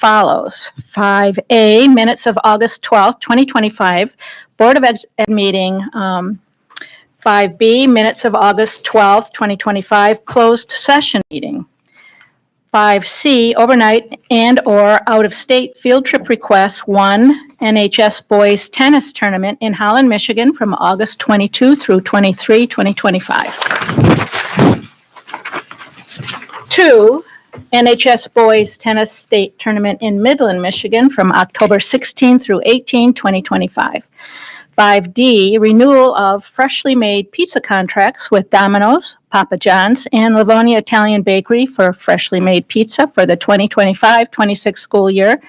follows. 5A, minutes of August 12th, 2025, Board of Ed meeting. 5B, minutes of August 12th, 2025, closed session meeting. 5C, overnight and or out-of-state field trip requests. 1, NHS Boys Tennis Tournament in Holland, Michigan from August 22 through 23, 2025. 2, NHS Boys Tennis State Tournament in Midland, Michigan from October 16 through 18, 2025. 5D, renewal of freshly made pizza contracts with Domino's, Papa John's, and Livonia Italian Bakery for freshly made pizza for the 2025-26 school year.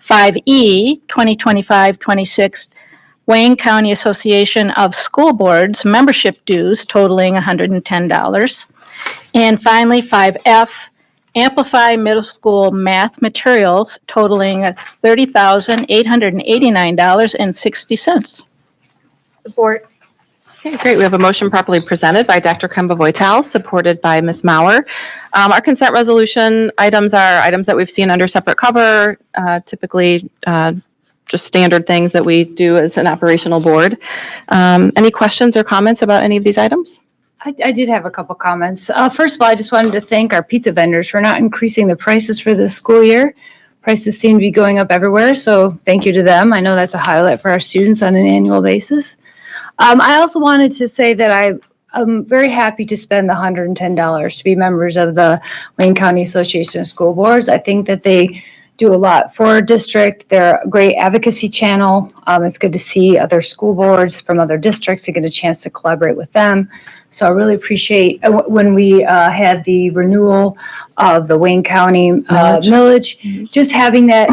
5E, 2025-26 Wayne County Association of School Boards membership dues totaling $110. And finally, 5F, Amplify Middle School math materials totaling $30,889.60. Support. Okay, great. We have a motion properly presented by Dr. Kemba-Voitel, supported by Ms. Maurer. Our consent resolution items are items that we've seen under separate cover, typically just standard things that we do as an operational board. Any questions or comments about any of these items? I did have a couple comments. First of all, I just wanted to thank our pizza vendors for not increasing the prices for this school year. Prices seem to be going up everywhere, so thank you to them. I know that's a highlight for our students on an annual basis. I also wanted to say that I'm very happy to spend the $110 to be members of the Wayne County Association of School Boards. I think that they do a lot for our district. They're a great advocacy channel. It's good to see other school boards from other districts to get a chance to collaborate with them. So I really appreciate when we had the renewal of the Wayne County millage, just having that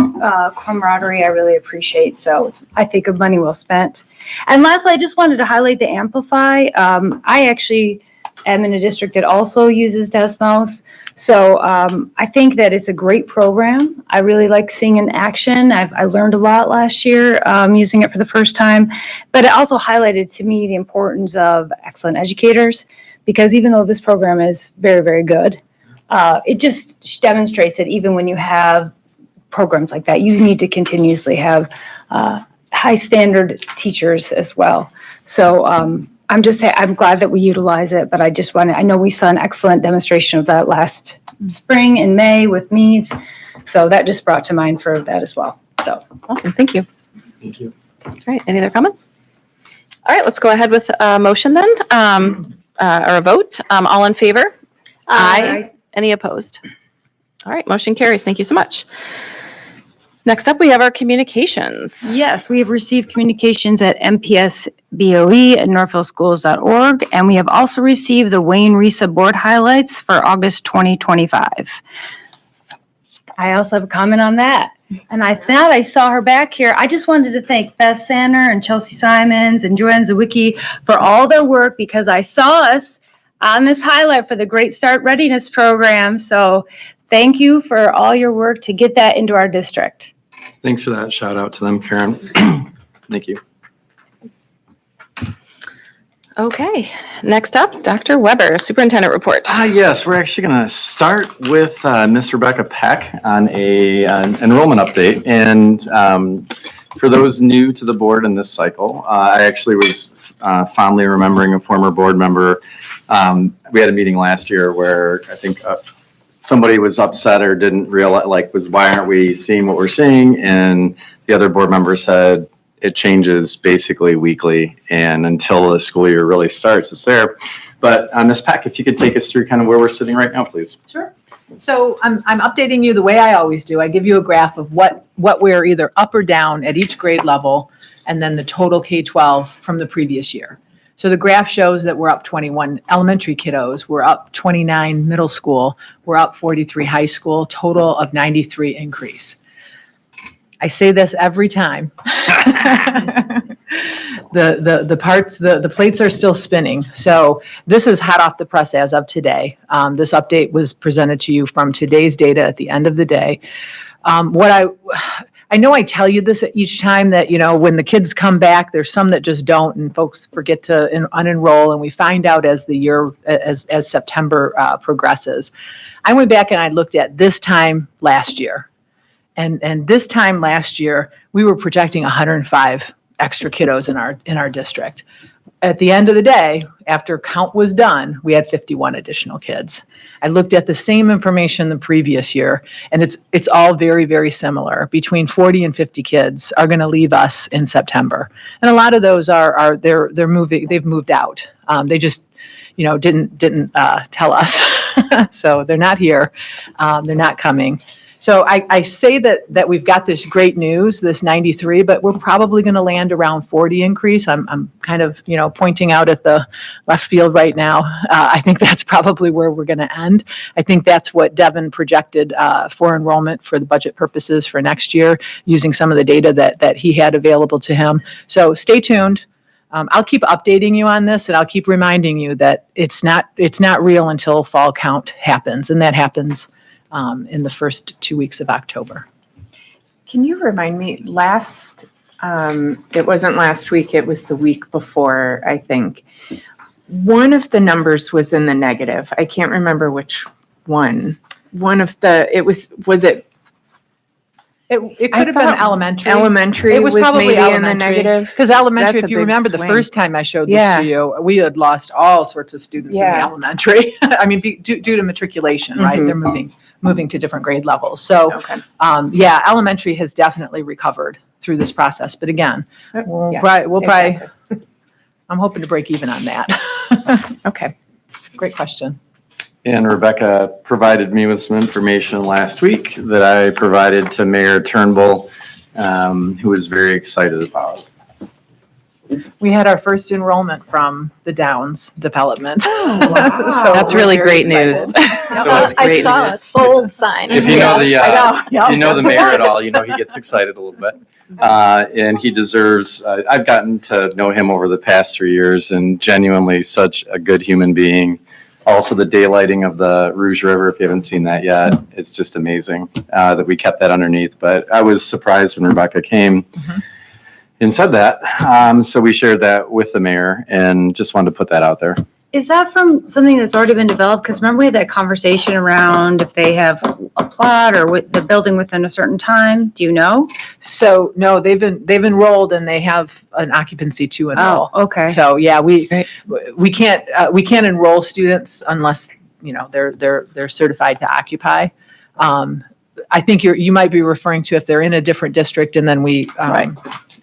camaraderie, I really appreciate. So I think of money well spent. And lastly, I just wanted to highlight the Amplify. I actually am in a district that also uses Desmos. So I think that it's a great program. I really like seeing it in action. I learned a lot last year using it for the first time. But it also highlighted to me the importance of excellent educators, because even though this program is very, very good, it just demonstrates that even when you have programs like that, you need to continuously have high standard teachers as well. So I'm glad that we utilize it, but I know we saw an excellent demonstration of that last spring in May with Meads. So that just brought to mind for that as well. So awesome. Thank you. Thank you. All right. Any other comments? All right. Let's go ahead with a motion then, or a vote. All in favor? Aye. Any opposed? All right. Motion carries. Thank you so much. Next up, we have our communications. Yes, we have received communications at mpsboe@northvilleschools.org, and we have also received the Wayne RESA board highlights for August 2025. I also have a comment on that. And I thought I saw her back here. I just wanted to thank Beth Sanner and Chelsea Simons and Joanne Zawicki for all their work, because I saw us on this highlight for the Great Start Readiness Program. So thank you for all your work to get that into our district. Thanks for that. Shout out to them, Karen. Thank you. Okay. Next up, Dr. Weber, Superintendent Report. Yes, we're actually going to start with Miss Rebecca Peck on an enrollment update. And for those new to the board in this cycle, I actually was fondly remembering a former board member. We had a meeting last year where I think somebody was upset or didn't realize, why aren't we seeing what we're seeing? And the other board member said it changes basically weekly, and until the school year really starts, it's there. But Ms. Peck, if you could take us through kind of where we're sitting right now, please. Sure. So I'm updating you the way I always do. I give you a graph of what we're either up or down at each grade level, and then the total K-12 from the previous year. So the graph shows that we're up 21 elementary kiddos, we're up 29 middle school, we're up 43 high school, total of 93 increase. I say this every time. The plates are still spinning. So this is hot off the press as of today. This update was presented to you from today's data at the end of the day. I know I tell you this each time that, when the kids come back, there's some that just don't, and folks forget to unenroll, and we find out as the year, as September progresses. I went back and I looked at this time last year, And this time last year, we were projecting 105 extra kiddos in our district. At the end of the day, after count was done, we had 51 additional kids. I looked at the same information the previous year, and it's all very, very similar. Between 40 and 50 kids are going to leave us in September, and a lot of those they're moving. They've moved out. They just, didn't tell us, so they're not here. They're not coming. So I say that we've got this great news, this 93, but we're probably going to land around 40 increase. I'm kind of, pointing out at the left field right now. I think that's probably where we're going to end. I think that's what Devin projected for enrollment for the budget purposes for next year, using some of the data that he had available to him. So stay tuned. I'll keep updating you on this, and I'll keep reminding you that it's not real until fall count happens, and that happens in the first 2 weeks of October. Can you remind me, it wasn't last week, it was the week before, I think. One of the numbers was in the negative. I can't remember which one. It could have been elementary. Elementary It was probably maybe elementary, in the negative. Because elementary, That's a if you big remember the swing. first time I showed this Yeah. to you, we had lost all sorts of students in the Yeah. elementary. I mean, due to matriculation, right? Mhm. They're moving to different grade levels. So, Okay. elementary has definitely recovered through this process. But again, we'll Yeah, probably, exactly. I'm hoping to break even on that. Okay. Great question. And Rebecca provided me with some information last week that I provided to Mayor Turnbull, who was very excited about. We had our first enrollment from the Downs development. wow. So That's we're really very great news. excited. So that's I great saw news. a bold sign. If you know the, I know, yeah. if you know the mayor at all, he gets excited a little bit. And he deserves, I've gotten to know him over the past 3 years, and genuinely such a good human being. Also, the daylighting of the Rouge River, if you haven't seen that yet, it's just amazing that we kept that underneath. But I was surprised when Rebecca came and said that. So we shared that with the mayor and just wanted to put that out there. Is that from something that's already been developed? Because remember we had that conversation around if they have a plot or with the building within a certain time. Do you know? So no, they've enrolled and they have an occupancy to enroll. Oh, okay. So yeah, Great. we can't enroll students unless they're certified to occupy. I think you might be referring to if they're in a different district and then we Right.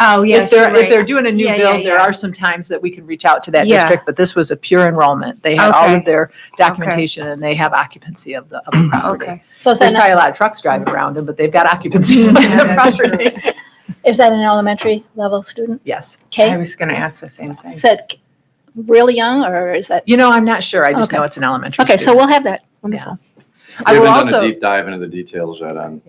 Oh, yes. if they're doing a new Yeah, build, yeah, there yeah. are some times that we can reach out to that Yeah. district, but this was a pure enrollment. They have all Okay. of their documentation and they have occupancy of the property. Okay. So is There's that, probably a lot of trucks driving around them, but they've got occupancy of the that's true. property. is that an elementary level student? Yes. Okay. I was going to ask the same thing. Is that really young or is that? I'm not sure. I just Okay. know it's an elementary Okay, so student. we'll have that. Wonderful. I We will haven't done also- a deep dive into the details yet on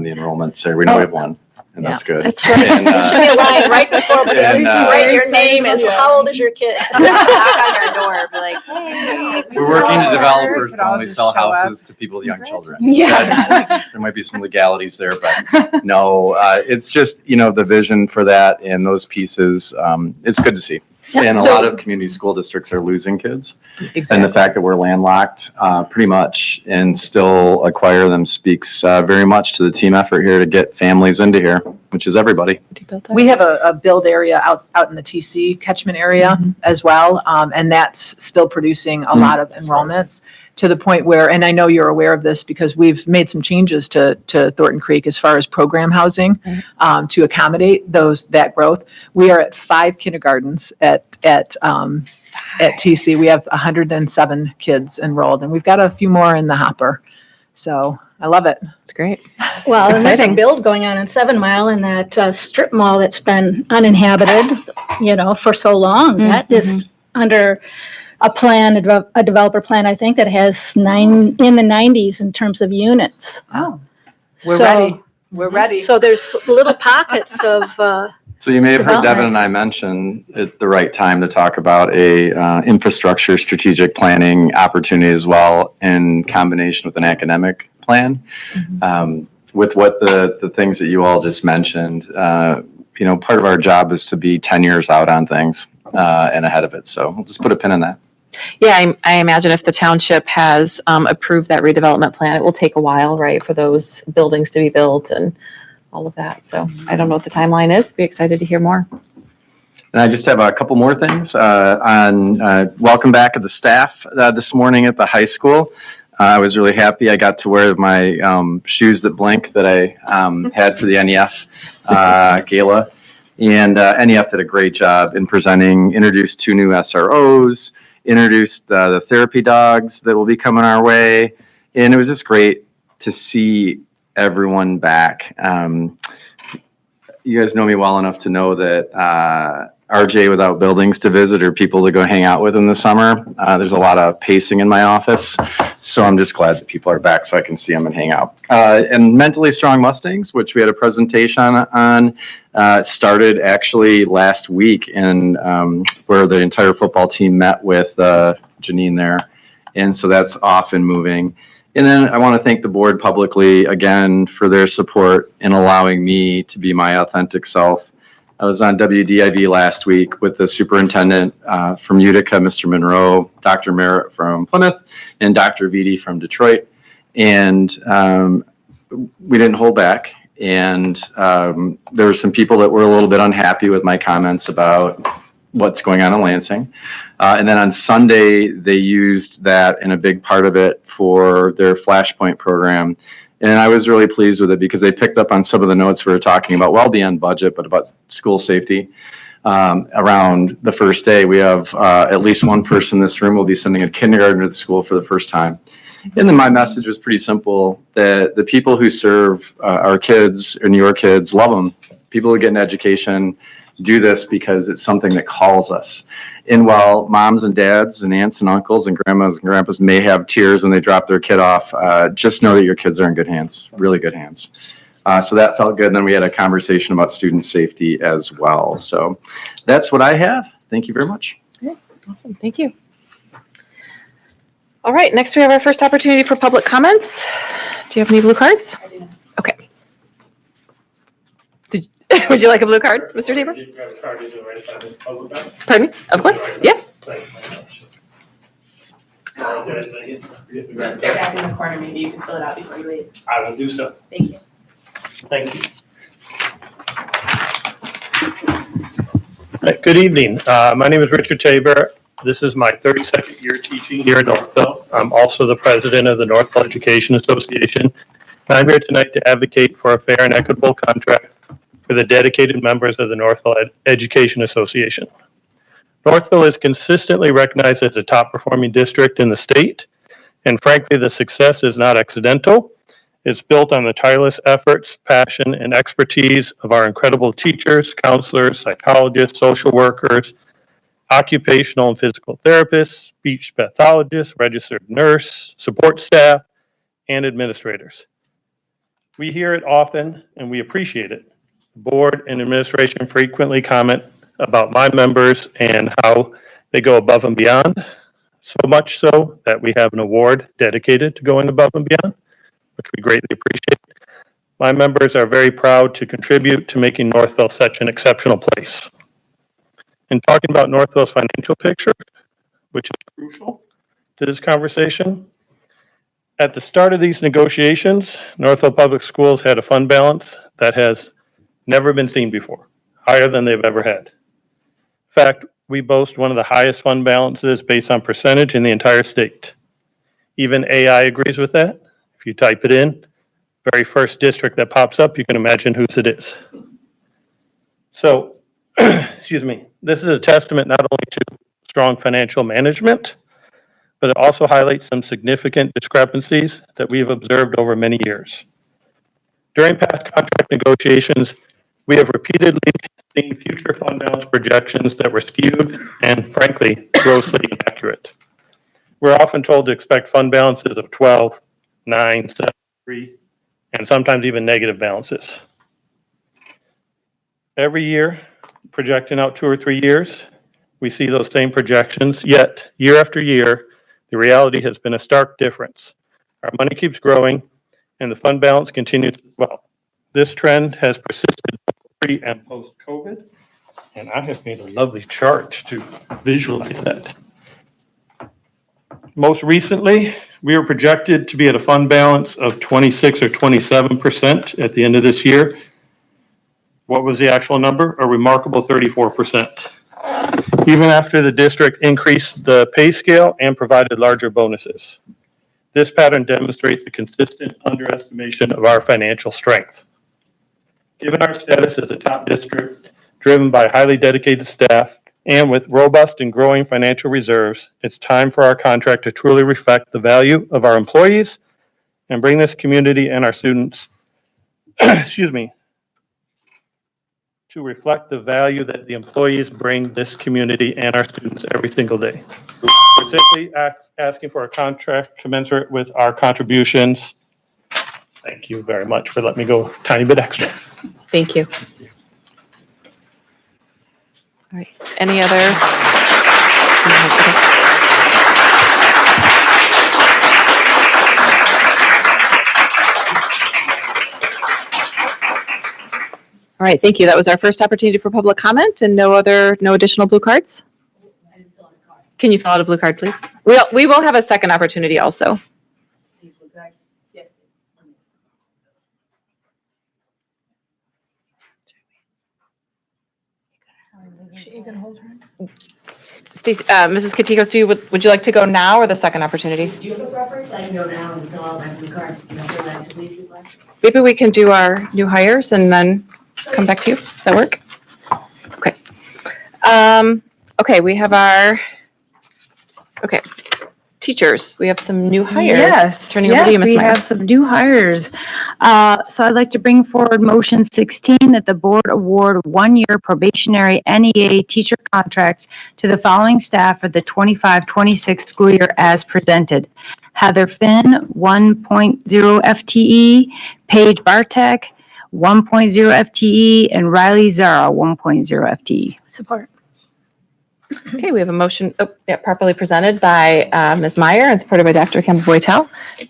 the enrollments there. We know we have one, and Yeah. that's good. That's right. And, There should be a line right before we and, write your name is, how old is your kid? Knock on our door, be like, hey. We're working to Or developers could to all only just sell show up. houses to people with young children. Yeah. There might be some legalities there, but no, it's just, the vision for that and those pieces, it's good to see. And a lot of community school districts are losing kids. And the Exactly. fact that we're landlocked, pretty much, and still acquire them speaks very much to the team effort here to get families into here, which is everybody. We have a build area out in the TC catchment area as well, and that's still producing a lot of enrollments to the point where, and I know you're aware of this because we've made some changes to Thornton Creek as far as program housing to accommodate that growth. We are at 5 kindergartens at TC. We have 107 kids enrolled, and we've got a few more in the hopper. So I love it. It's great. Well, and there's a Exciting. build going on in 7 Mile in that strip mall that's been uninhabited, for so long. That is under a plan, a developer plan, I think, that has 9 in the 90s in terms of units. Oh, we're So- ready. We're ready. So there's little pockets of, So you may have heard Development. Devin and I mention at the right time to talk about a infrastructure strategic planning opportunity as well in combination with an academic plan. With what the things that you all just mentioned, part of our job is to be 10 years out on things and ahead of it. So we'll just put a pin in that. Yeah, I imagine if the township has approved that redevelopment plan, it will take a while, right, for those buildings to be built and all of that. So I don't know what the timeline is. Be excited to hear more. And I just have a couple more things on welcome back of the staff this morning at the high school. I was really happy. I got to wear my shoes that blink that I had for the NEF gala. And NEF did a great job in presenting, introduced 2 new SROs, introduced the therapy dogs that will be coming our way. And it was just great to see everyone back. You guys know me well enough to know that RJ without buildings to visit or people to go hang out with in the summer. There's a lot of pacing in my office, so I'm just glad that people are back so I can see them and hang out. And Mentally Strong Mustangs, which we had a presentation on, started actually last week in where the entire football team met with Janine there, and so that's off and moving. And then I want to thank the board publicly again for their support in allowing me to be my authentic self. I was on WDIV last week with the superintendent from Utica, Mr. Monroe, Dr. Merritt from Plymouth, and Dr. Vitti from Detroit. And we didn't hold back. And there were some people that were a little bit unhappy with my comments about what's going on in Lansing. And then on Sunday, they used that in a big part of it for their Flashpoint program. And I was really pleased with it because they picked up on some of the notes we were talking about, well beyond budget, but about school safety. Around the first day, we have at least one person in this room will be sending a kindergartner to the school for the first time. And then my message was pretty simple, that the people who serve our kids and your kids love them. People who get an education do this because it's something that calls us. And while moms and dads and aunts and uncles and grandmas and grandpas may have tears when they drop their kid off, just know that your kids are in good hands, really good hands. So that felt good. And then we had a conversation about student safety as well. So that's what I have. Thank you very much. Okay, awesome. Thank you. All right, next we have our first opportunity for public comments. Do you have any blue cards? I do. Okay. Would you like a blue card, Mr. Tabor? Pardon me? Of course. Yeah. They're back in the corner. Maybe you can fill it out before you leave. I will do so. Thank you. Thank you. Good evening. My name is Richard Tabor. This is my 32nd year teaching here in Northville. I'm also the president of the Northville Education Association. And I'm here tonight to advocate for a fair and equitable contract for the dedicated members of the Northville Education Association. Northville is consistently recognized as a top performing district in the state, and frankly, the success is not accidental. It's built on the tireless efforts, passion, and expertise of our incredible teachers, counselors, psychologists, social workers, occupational and physical therapists, speech pathologists, registered nurse, support staff, and administrators. We hear it often, and we appreciate it. The board and administration frequently comment about my members and how they go above and beyond, so much so that we have an award dedicated to going above and beyond, which we greatly appreciate. My members are very proud to contribute to making Northville such an exceptional place. In talking about Northville's financial picture, which is crucial to this conversation, at the start of these negotiations, Northville Public Schools had a fund balance that has never been seen before, higher than they've ever had. In fact, we boast one of the highest fund balances based on percentage in the entire state. Even AI agrees with that. If you type it in, very first district that pops up, you can imagine whose it is. So, excuse me, this is a testament not only to strong financial management, but it also highlights some significant discrepancies that we have observed over many years. During past contract negotiations, we have repeatedly seen future fund balance projections that were skewed and, frankly, grossly inaccurate. We're often told to expect fund balances of 12, 9, 7, 3, and sometimes even negative balances. Every year, projecting out 2 or 3 years, we see those same projections, yet year after year, the reality has been a stark difference. Our money keeps growing, and the fund balance continues as well. This trend has persisted pre and post-COVID, and I have made a lovely chart to visualize that. Most recently, we were projected to be at a fund balance of 26 or 27% at the end of this year. What was the actual number? A remarkable 34%. Even after the district increased the pay scale and provided larger bonuses. This pattern demonstrates the consistent underestimation of our financial strength. Given our status as a top district, driven by highly dedicated staff, and with robust and growing financial reserves, it's time for our contract to truly reflect the value of our employees and bring this community and our students, to reflect the value that the employees bring this community and our students every single day. We're simply asking for a contract commensurate with our contributions. Thank you very much for letting me go a tiny bit extra. Thank you. All right. Any other? All right, thank you. That was our first opportunity for public comment and no additional blue cards. Can you fill out a blue card, please? We will have a second opportunity also. Stacey, Mrs. Katikos, would you like to go now or the second opportunity? Do you have a preference? I can go now and fill out my blue card. Maybe we can do our new hires and then come back to you. Does that work? Okay. Okay, we have teachers. We have some new hires. Yes, Turning over to you, Ms. we Meyer. have some new hires. So I'd like to bring forward motion 16 that the board award one-year probationary NEA teacher contracts to the following staff for the 25-26 school year as presented. Heather Finn, 1.0 FTE, Paige Bartek, 1.0 FTE, and Riley Zara, 1.0 FTE. Support. Okay, we have a motion properly presented by Ms. Meyer and supported by Dr. Campbell-Boytel.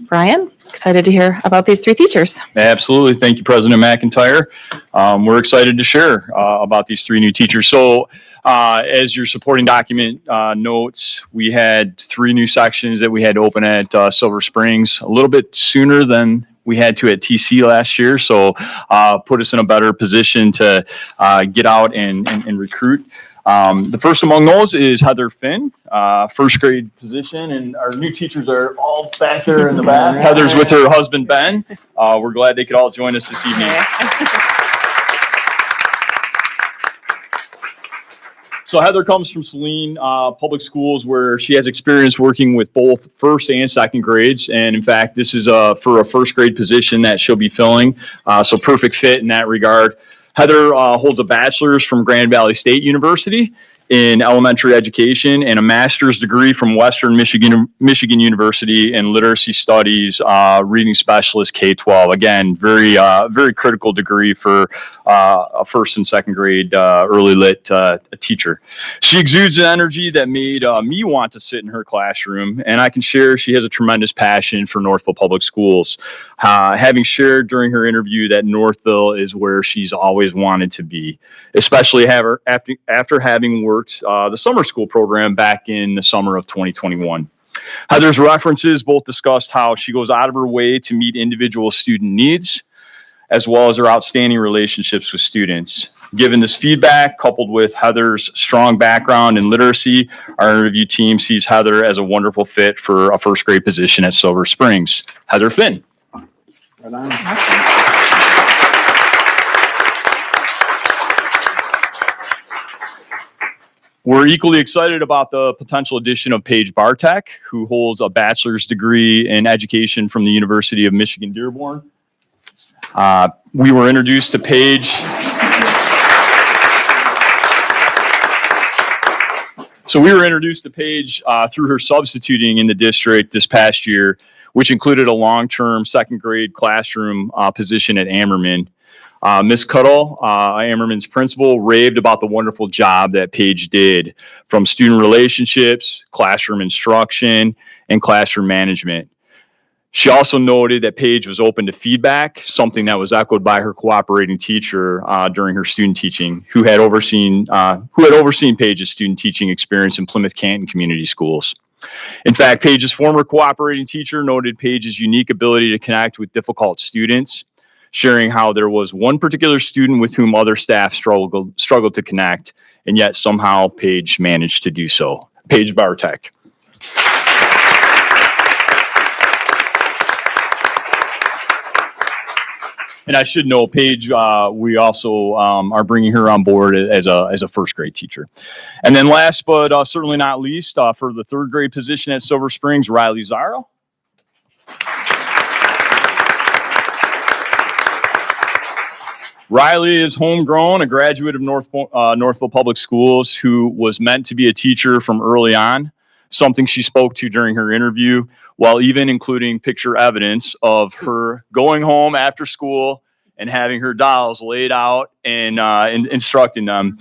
Brian, excited to hear about these three teachers. Absolutely. Thank you, President McIntyre. We're excited to share about these three new teachers. So as your supporting document notes, we had three new sections that we had to open at Silver Springs a little bit sooner than we had to at TC last year. So put us in a better position to get out and recruit. The first among those is Heather Finn, first grade position, and our new teachers are all back there in the back. Heather's with her husband, Ben. We're glad they could all join us this evening. So Heather comes from Saline Public Schools, where she has experience working with both first and second grades. And in fact, this is for a first grade position that she'll be filling. So perfect fit in that regard. Heather holds a bachelor's from Grand Valley State University in elementary education and a master's degree from Western Michigan University in literacy studies, reading specialist K-12. Again, very critical degree for a first and second grade early lit teacher. She exudes an energy that made me want to sit in her classroom, and I can share she has a tremendous passion for Northville Public Schools, having shared during her interview that Northville is where she's always wanted to be, especially after having worked the summer school program back in the summer of 2021. Heather's references both discussed how she goes out of her way to meet individual student needs, as well as her outstanding relationships with students. Given this feedback, coupled with Heather's strong background in literacy, our interview team sees Heather as a wonderful fit for a first grade position at Silver Springs. Heather Finn. Right on. We're equally excited about the potential addition of Paige Bartek, who holds a bachelor's degree in education from the University of Michigan Dearborn. We were introduced to Paige. Through her substituting in the district this past year, which included a long-term second grade classroom position at Ammerman. Ms. Cuddle, Ammerman's principal, raved about the wonderful job that Paige did, from student relationships, classroom instruction, and classroom management. She also noted that Paige was open to feedback, something that was echoed by her cooperating teacher during her student teaching, who had overseen Paige's student teaching experience in Plymouth Canton Community Schools. In fact, Paige's former cooperating teacher noted Paige's unique ability to connect with difficult students, sharing how there was one particular student with whom other staff struggled to connect, and yet somehow Paige managed to do so. Paige Bartek. And I should know, Paige, we also are bringing her on board as a first grade teacher. And then last but certainly not least, for the third grade position at Silver Springs, Riley Zara. Riley is homegrown, a graduate of Northville Public Schools who was meant to be a teacher from early on, something she spoke to during her interview, while even including picture evidence of her going home after school and having her dolls laid out and instructing them.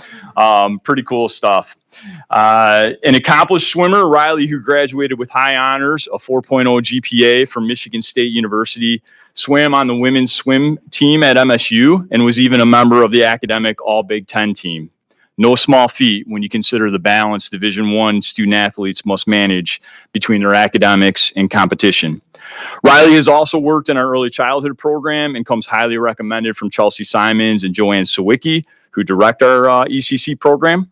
Pretty cool stuff. An accomplished swimmer, Riley, who graduated with high honors, a 4.0 GPA from Michigan State University, swam on the women's swim team at MSU and was even a member of the academic All Big Ten team. No small feat when you consider the balance Division I student athletes must manage between their academics and competition. Riley has also worked in our early childhood program and comes highly recommended from Chelsea Simons and Joanne Sawicki, who direct our ECC program.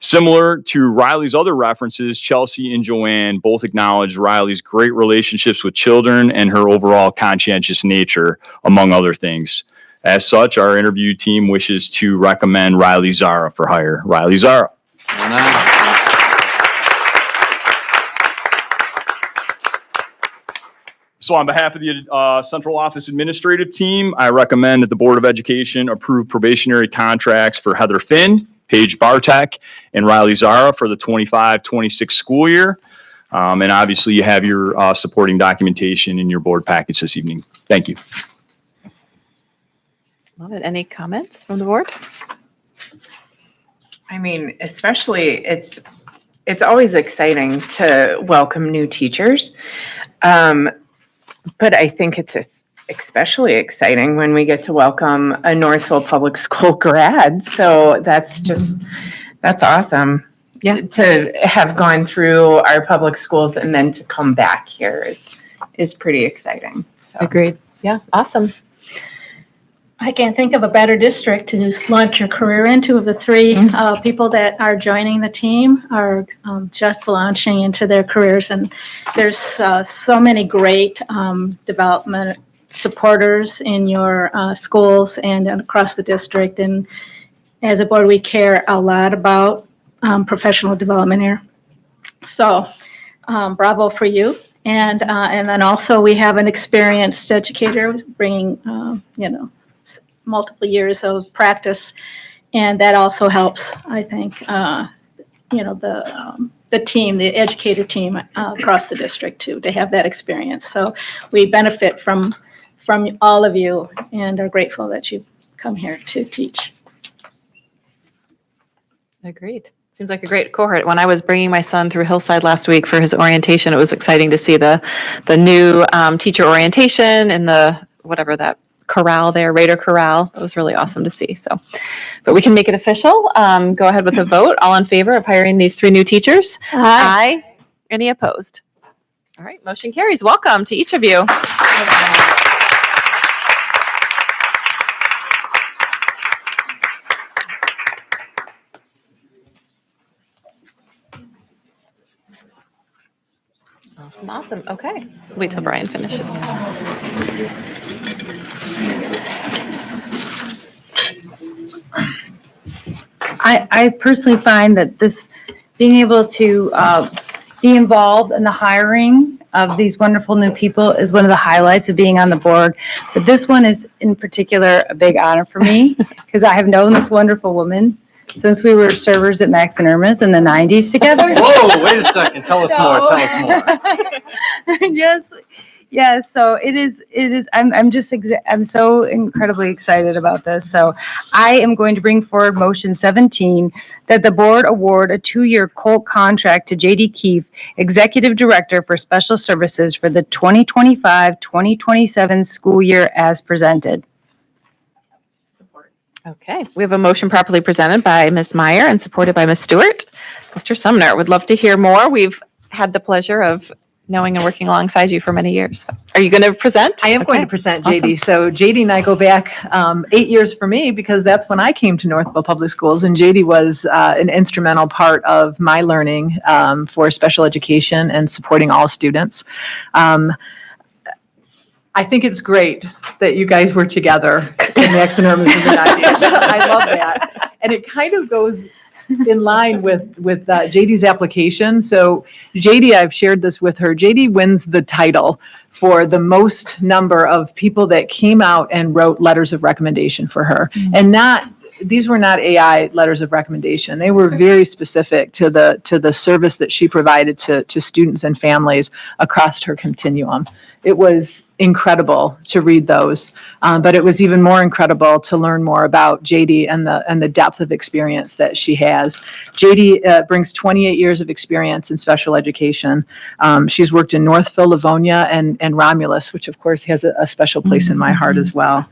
Similar to Riley's other references, Chelsea and Joanne both acknowledge Riley's great relationships with children and her overall conscientious nature, among other things. As such, our interview team wishes to recommend Riley Zara for hire. Riley Zara. So on behalf of the Central Office Administrative Team, I recommend that the Board of Education approve probationary contracts for Heather Finn, Paige Bartek, and Riley Zara for the 25-26 school year. And obviously you have your supporting documentation in your board package this evening. Thank you. Love it. Any comments from the board? I mean, especially it's always exciting to welcome new teachers. But I think it's especially exciting when we get to welcome a Northville Public School grad. So that's awesome. Yeah. To have gone through our public schools and then to come back here is pretty exciting. So. Agreed. Yeah. Awesome. I can't think of a better district to launch your career into. Of the three people that are joining the team are just launching into their careers, and there's so many great development supporters in your schools and across the district. And as a board, we care a lot about professional development here. So, bravo for you. And then also we have an experienced educator bringing, multiple years of practice, and that also helps, I think, the team, the educator team across the district too, to have that experience. So we benefit from all of you and are grateful that you've come here to teach. Agreed. Seems like a great cohort. When I was bringing my son through Hillside last week for his orientation, it was exciting to see the new teacher orientation and the whatever that corral there, Raider Corral. It was really awesome to see. So, but we can make it official. Go ahead with a vote. All in favor of hiring these three new teachers? Aye. Any opposed? All right, motion carries. Welcome to each of you. Awesome. Okay. Wait till Brian finishes. I personally find that this being able to be involved in the hiring of these wonderful new people is one of the highlights of being on the board. But this one is in particular a big honor for me because I have known this wonderful woman since we were servers at Max and Irma's in the 90s together. Whoa, wait a second. Tell us more. Tell us more. Yes. So it is. I'm so incredibly excited about this. So I am going to bring forward motion 17 that the board award a 2-year Colt contract to JD Keefe, Executive Director for Special Services for the 2025-2027 school year as presented. Okay, we have a motion properly presented by Ms. Meyer and supported by Ms. Stewart. Mr. Sumner, would love to hear more. We've had the pleasure of knowing and working alongside you for many years. Are you going to present? I am going to Okay. present Awesome. JD. So JD and I go back 8 years for me because that's when I came to Northville Public Schools, and JD was an instrumental part of my learning for special education and supporting all students. I think it's great that you guys were together in the Exonermus in the 90s. I love that. And it kind of goes in line with JD's application. So JD, I've shared this with her, JD wins the title for the most number of people that came out and wrote letters of recommendation for her. And these were not AI letters of recommendation. They were very specific to the service that she provided to students and families across her continuum. It was incredible to read those, but it was even more incredible to learn more about JD and the depth of experience that she has. JD brings 28 years of experience in special education. She's worked in Northville, Livonia, and Romulus, which of course has a special place in my heart as well.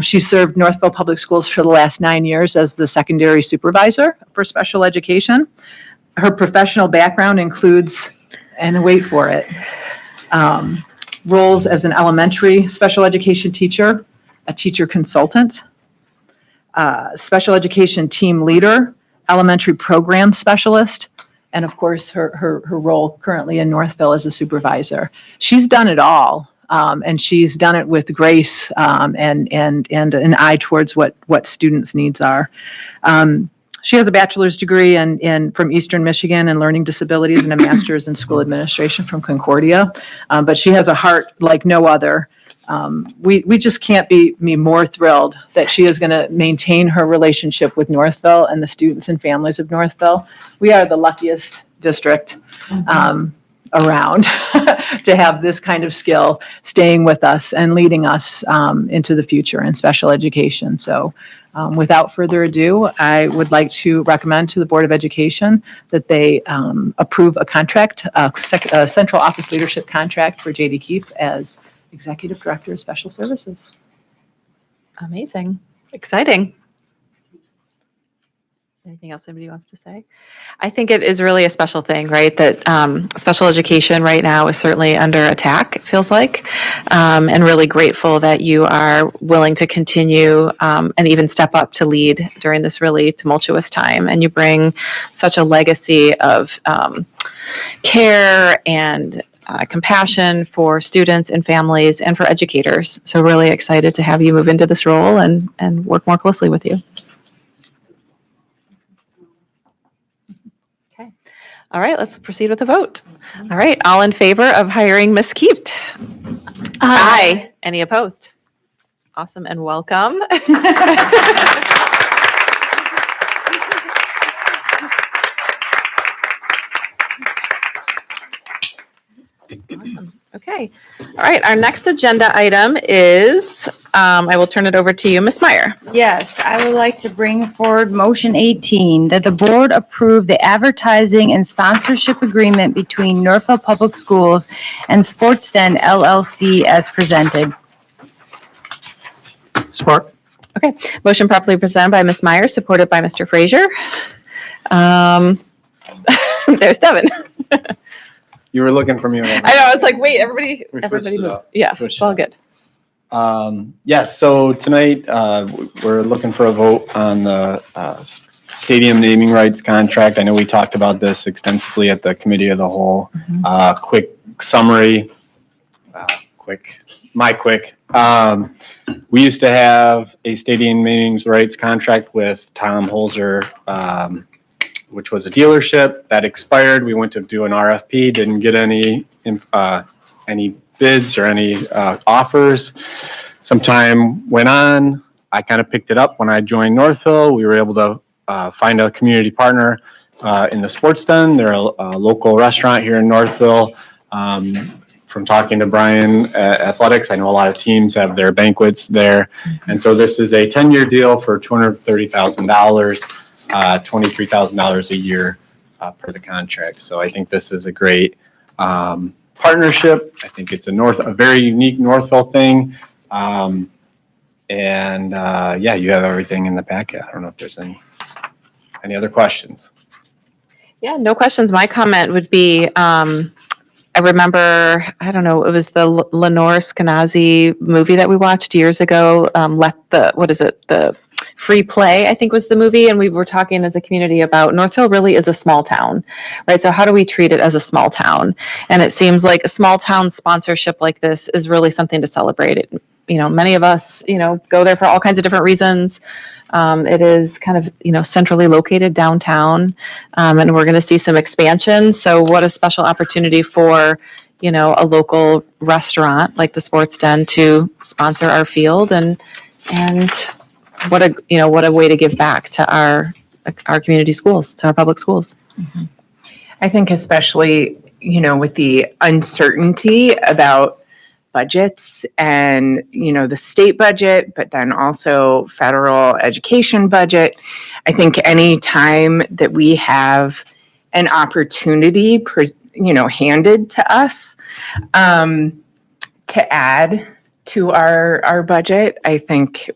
She served Northville Public Schools for the last 9 years as the secondary supervisor for special education. Her professional background includes, and wait for it, roles as an elementary special education teacher, a teacher consultant, special education team leader, elementary program specialist, and of course her role currently in Northville as a supervisor. She's done it all, and she's done it with grace and an eye towards what students' needs are. She has a bachelor's degree from Eastern Michigan in learning disabilities and a master's in school administration from Concordia. But she has a heart like no other. We just can't be more thrilled that she is going to maintain her relationship with Northville and the students and families of Northville. We are the luckiest district around to have this kind of skill staying with us and leading us into the future in special education. So without further ado, I would like to recommend to the Board of Education that they approve a contract, a central office leadership contract for JD Keefe as Executive Director of Special Services. Amazing. Exciting. Anything else anybody wants to say? I think it is really a special thing, right? That special education right now is certainly under attack, it feels like, and really grateful that you are willing to continue and even step up to lead during this really tumultuous time. And you bring such a legacy of care and compassion for students and families and for educators. So really excited to have you move into this role and work more closely with you. All right, let's proceed with the vote. All right, all in favor of hiring Ms. Keeft? Aye. Any opposed? Awesome and welcome. Awesome. Okay. All right, our next agenda item is, I will turn it over to you, Ms. Meyer. Yes, I would like to bring forward motion 18, that the board approve the advertising and sponsorship agreement between Northville Public Schools and Sports Den LLC as presented. Support. Okay, motion properly presented by Ms. Meyer, supported by Mr. Frazier. There's Devin. You were looking for me. I know, I was like, wait, everybody switched it moves. up. Yeah, Switched it's all it good. Yes, so tonight, we're looking for a vote on the stadium naming rights contract. I know we talked about this extensively at the committee of the whole. Quick summary, quick. We used to have a stadium naming rights contract with Tom Holzer, which was a dealership that expired. We went to do an RFP, didn't get any bids or any offers. Some time went on. I kind of picked it up when I joined Northville. We were able to find a community partner in the Sports Den. They're a local restaurant here in Northville. From talking to Brian at Athletics, I know a lot of teams have their banquets there. And so this is a 10-year deal for $230,000. $23,000 a year per the contract. So I think this is a great partnership. I think it's a very unique Northville thing. Yeah, you have everything in the packet. I don't know if there's any other questions. Yeah, no questions. My comment would be, I remember, I don't know, it was the Lenore Skenazy movie that we watched years ago. The Free Play, I think was the movie. And we were talking as a community about Northville really is a small town, right? So how do we treat it as a small town? And it seems like a small town sponsorship like this is really something to celebrate. It, many of us, go there for all kinds of different reasons. It is kind of, centrally located downtown, and we're going to see some expansion. So what a special opportunity for, a local restaurant like the Sports Den to sponsor our field, and what a way to give back to our community schools, to our public schools. I think especially, with the uncertainty about budgets and, the state budget, but then also federal education budget. I think any time that we have an opportunity, handed to us to add to our budget, I think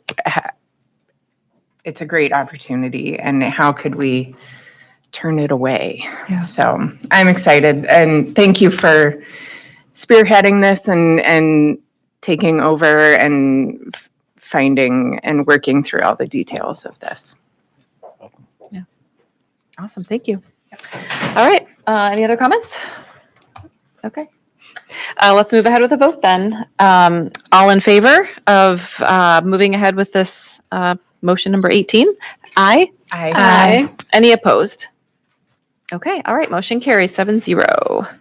it's a great opportunity. And how could we turn it away? Yeah. So I'm excited, and thank you for spearheading this and taking over and finding and working through all the details of this. Yeah. Awesome. Thank you. All right. Any other comments? Okay. Let's move ahead with a vote then. All in favor of moving ahead with this motion number 18? Aye. Aye. Any opposed? Okay. All right. Motion carries 7-0.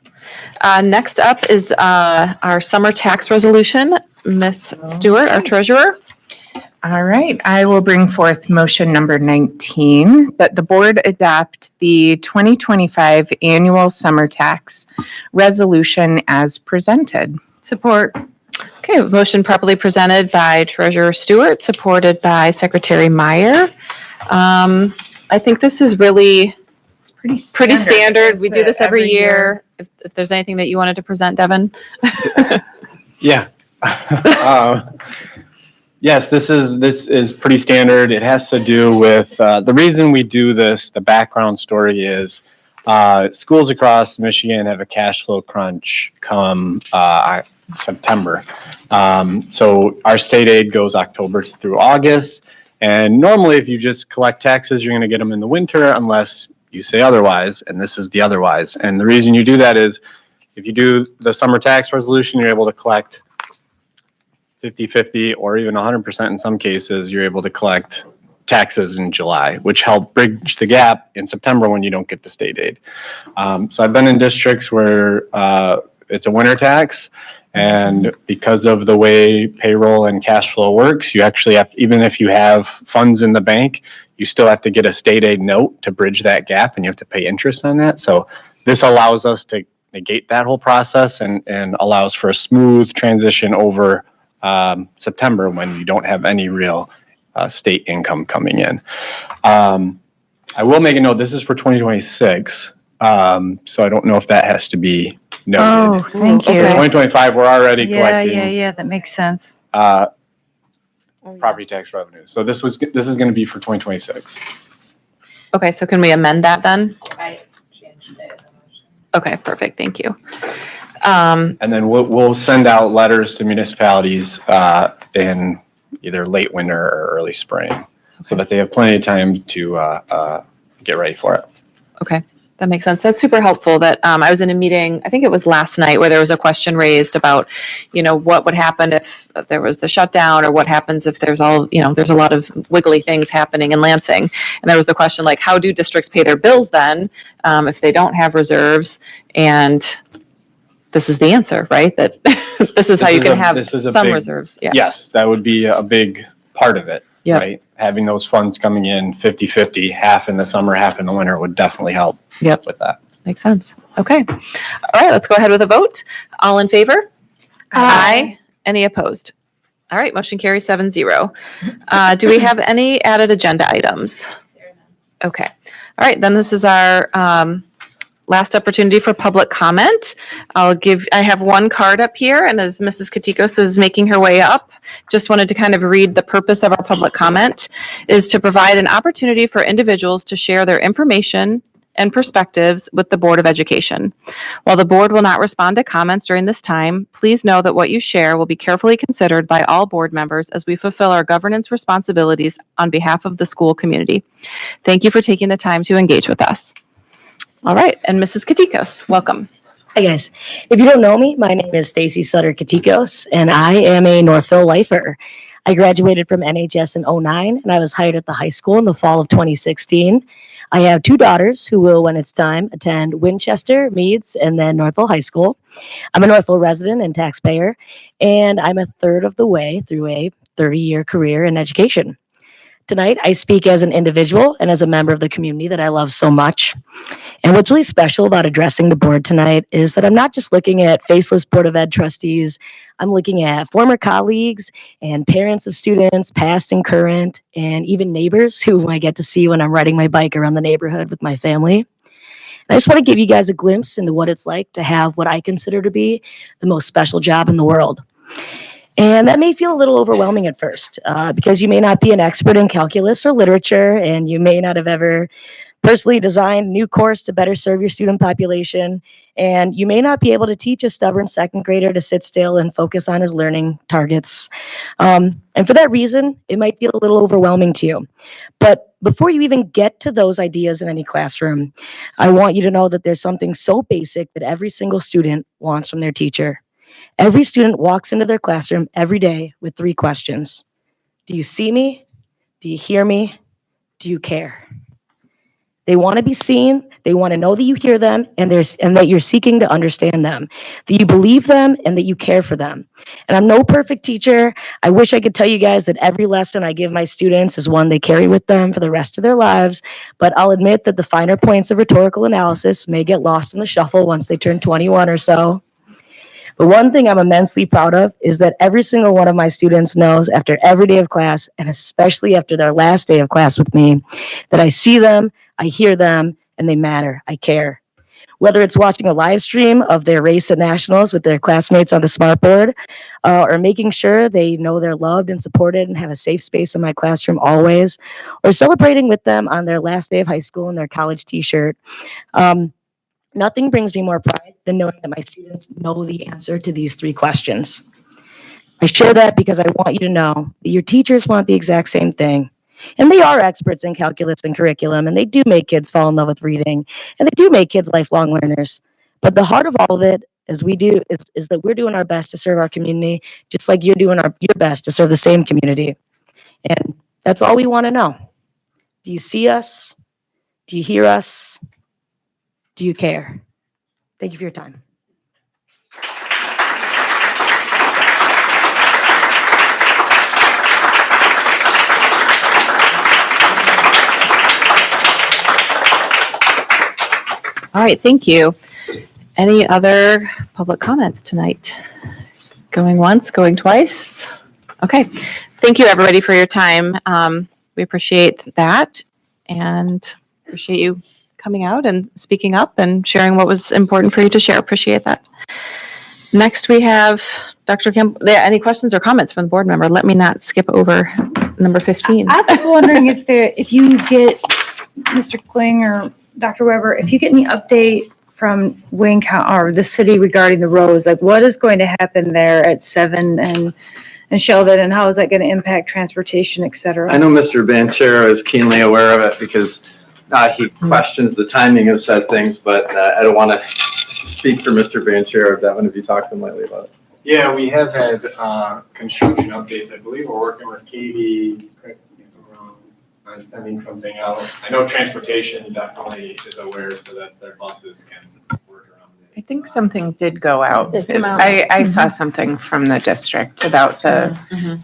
Next up is our summer tax resolution. Ms. Stewart, our treasurer. All right, I will bring forth motion number 19, that the board adopt the 2025 annual summer tax resolution as presented. Support. Okay, motion properly presented by Treasurer Stewart, supported by Secretary Meyer. I think this is really pretty standard. We do this every year. If there's anything that you wanted to present, Devin. Yeah. Yes, this is pretty standard. It has to do with the reason we do this. The background story is schools across Michigan have a cash flow crunch come September. So our state aid goes October through August. And normally, if you just collect taxes, you're going to get them in the winter unless you say otherwise, and this is the otherwise. And the reason you do that is if you do the summer tax resolution, you're able to collect 50-50 or even 100% in some cases. You're able to collect taxes in July, which help bridge the gap in September when you don't get the state aid. So I've been in districts where it's a winter tax, and because of the way payroll and cash flow works, you actually have, even if you have funds in the bank, you still have to get a state aid note to bridge that gap, and you have to pay interest on that. So this allows us to negate that whole process and allows for a smooth transition over September when you don't have any real state income coming in. I will make a note, this is for 2026, so I don't know if that has to be noted. Oh, thank you. 2025, we're already collecting. Yeah, that makes sense. Property tax revenue. So this is going to be for 2026. Okay, so can we amend that then? I changed it. Okay, perfect. Thank you. And then we'll send out letters to municipalities in either late winter or early spring, so that they have plenty of time to get ready for it. Okay, that makes sense. That's super helpful. That I was in a meeting, I think it was last night, where there was a question raised about, what would happen if there was the shutdown, or what happens if there's there's a lot of wiggly things happening in Lansing. And there was the question, like, how do districts pay their bills then if they don't have reserves? And this is the answer, right? That this is how you can have some reserves. Yeah. Yes, that would be a big part of it, right? Having those funds coming in 50-50, half in the summer, half in the winter would definitely help with that. Makes sense. Okay. All right, let's go ahead with a vote. All in favor? Aye. Any opposed? All right, motion carries 7-0. Do we have any added agenda items? Okay. All right, then this is our last opportunity for public comment. I have one card up here, and as Mrs. Katikos is making her way up, just wanted to kind of read the purpose of our public comment is to provide an opportunity for individuals to share their information and perspectives with the Board of Education. While the board will not respond to comments during this time, please know that what you share will be carefully considered by all board members as we fulfill our governance responsibilities on behalf of the school community. Thank you for taking the time to engage with us. All right, and Mrs. Katikos, welcome. Hi guys. If you don't know me, my name is Stacy Sutter Katikos, and I am a Northville lifer. I graduated from NHS in '09, and I was hired at the high school in the fall of 2016. I have two daughters who will, when it's time, attend Winchester, Meads, and then Northville High School. I'm a Northville resident and taxpayer, and I'm a third of the way through a 30-year career in education. Tonight, I speak as an individual and as a member of the community that I love so much. And what's really special about addressing the board tonight is that I'm not just looking at faceless Board of Ed trustees. I'm looking at former colleagues and parents of students, past and current, and even neighbors who I get to see when I'm riding my bike around the neighborhood with my family. And I just want to give you guys a glimpse into what it's like to have what I consider to be the most special job in the world. And that may feel a little overwhelming at first, because you may not be an expert in calculus or literature, and you may not have ever personally designed a new course to better serve your student population, and you may not be able to teach a stubborn second grader to sit still and focus on his learning targets. And for that reason, it might feel a little overwhelming to you. But before you even get to those ideas in any classroom, I want you to know that there's something so basic that every single student wants from their teacher. Every student walks into their classroom every day with 3 questions. Do you see me? Do you hear me? Do you care? They want to be seen. They want to know that you hear them and that you're seeking to understand them, that you believe them and that you care for them. And I'm no perfect teacher. I wish I could tell you guys that every lesson I give my students is one they carry with them for the rest of their lives, but I'll admit that the finer points of rhetorical analysis may get lost in the shuffle once they turn 21 or so. But one thing I'm immensely proud of is that every single one of my students knows after every day of class, and especially after their last day of class with me, that I see them, I hear them, and they matter. I care. Whether it's watching a live stream of their race at nationals with their classmates on the smartboard, or making sure they know they're loved and supported and have a safe space in my classroom always, or celebrating with them on their last day of high school in their college t-shirt. Nothing brings me more pride than knowing that my students know the answer to these 3 questions. I share that because I want you to know that your teachers want the exact same thing. And they are experts in calculus and curriculum, and they do make kids fall in love with reading, and they do make kids lifelong learners. But the heart of all of it is that we're doing our best to serve our community, just like you're doing your best to serve the same community. And that's all we want to know. Do you see us? Do you hear us? Do you care? Thank you for your time. All right, thank you. Any other public comments tonight? Going once, going twice? Okay, thank you everybody for your time. We appreciate that and appreciate you coming out and speaking up and sharing what was important for you to share. Appreciate that. Next, we have Dr. Kim. Any questions or comments from the board member? Let me not skip over number 15. I was wondering if you get Mr. Kling or Dr. Weber, if you get any update from Wayne County or the city regarding the roads, like what is going to happen there at 7 and Sheldon, and how is that going to impact transportation, et cetera? I know Mr. Banchero is keenly aware of it because he questions the timing of said things, but I don't want to speak for Mr. Banchero. Devin, have you talked to him lately about it? Yeah, we have had construction updates. I believe we're working with Katie, correct me if I'm wrong, on sending something out. I know transportation definitely is aware so that their buses can work around it. I think something did go out. Did come out. I saw something from the district about the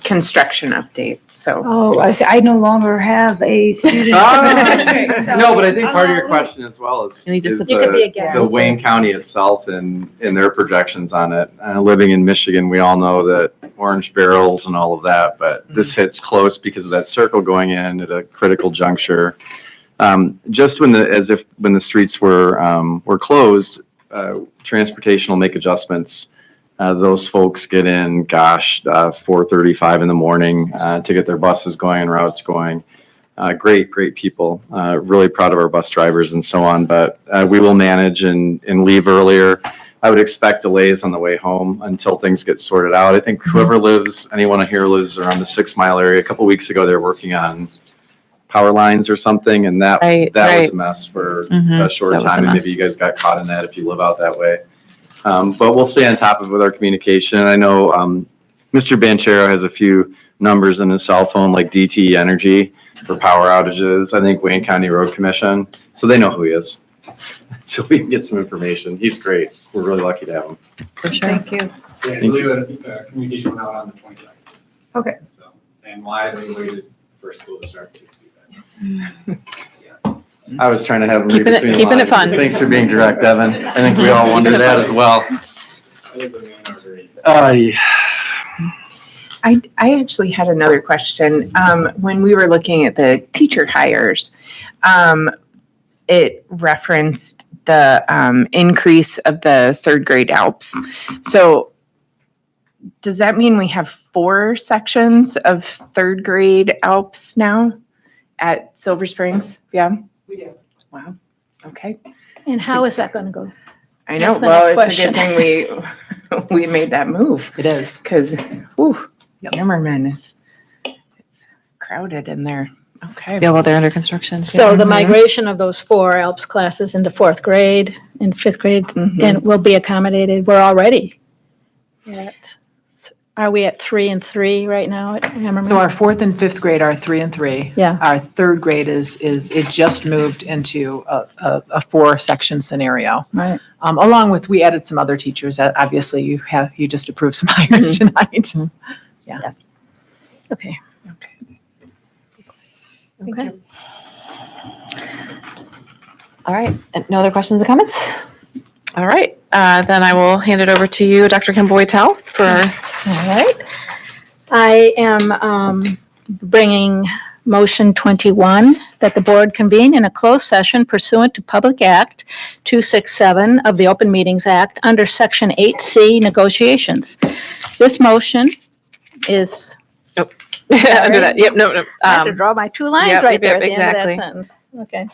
construction update, so. Oh, I no longer have a student. No, but I think part of your question as well is You could be a guest. the Wayne County itself and their projections on it. Living in Michigan, we all know that orange barrels and all of that, but this hits close because of that circle going in at a critical juncture. Just when the streets were closed, transportation will make adjustments. Those folks get in, 4:35 in the morning to get their buses going and routes going. Great people. Really proud of our bus drivers and so on, but we will manage and leave earlier. I would expect delays on the way home until things get sorted out. I think anyone here lives around the 6 Mile area. A couple weeks ago, they were working on power lines or something, and that was a mess for a short time, and maybe you guys got caught in that if you live out that way. But we'll stay on top of it with our communication. I know Mr. Banchero has a few numbers in his cell phone, like DTE Energy for power outages. I think Wayne County Road Commission, so they know who he is. So we can get some information. He's great. We're really lucky to have him. For sure. Thank you. Yeah, I believe that communication went out on the 22nd. Okay. So, and why they waited for school to start to do that. I was trying to have him read Keeping it- between the keeping it lines. fun. Thanks for being direct, Evan. I think we all wondered that as well. I think the main artery. Yeah. I actually had another question. When we were looking at the teacher hires, it referenced the increase of the third grade ALPS. So does that mean we have 4 sections of third grade ALPS now at Silver Springs? Yeah? We do. Wow. Okay. And how is that going to go? I know. That's the Well, next it's a good thing we made that move It is. because, whew, Hammerman is it's crowded in there. Okay. Yeah, well, they're under construction. So the migration of those 4 ALPS classes into 4th grade and 5th grade Mhm. and will be accommodated. We're already are we at 3 and 3 right now at Hammerman? So our 4th and 5th grade are 3 and 3. Yeah. Our 3rd grade it just moved into a 4-section scenario. Right. Along with, we added some other teachers. Obviously, you just approved some hires tonight. Okay. Okay. All right. And no other questions or comments? All right. Then I will hand it over to you, Dr. Kim Boytel, for. All right. I am bringing motion 21 that the board convene in a closed session pursuant to Public Act 267 of the Open Meetings Act under Section 8C negotiations. This motion is. Under that. Yep. No. I have to draw my 2 lines yep, right yep, there at the exactly. end of that sentence. Okay.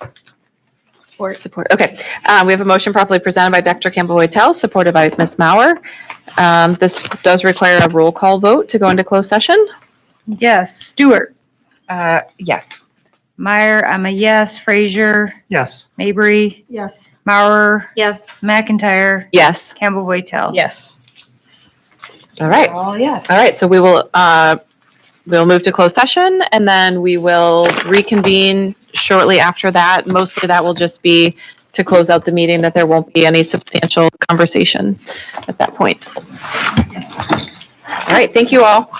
Support. Okay. We have a motion properly presented by Dr. Campbell Boytel, supported by Ms. Mauer. This does require a roll call vote to go into closed session. Yes. Stewart. Yes. Meyer, I'm a yes. Frazier. Yes. Mabry. Yes. Maurer. Yes. McIntyre. Yes. Campbell Boytel. Yes. All right. All yes. All right. So we'll move to closed session, and then we will reconvene shortly after that. Mostly that will just be to close out the meeting, that there won't be any substantial conversation at that point. All right. Thank you all.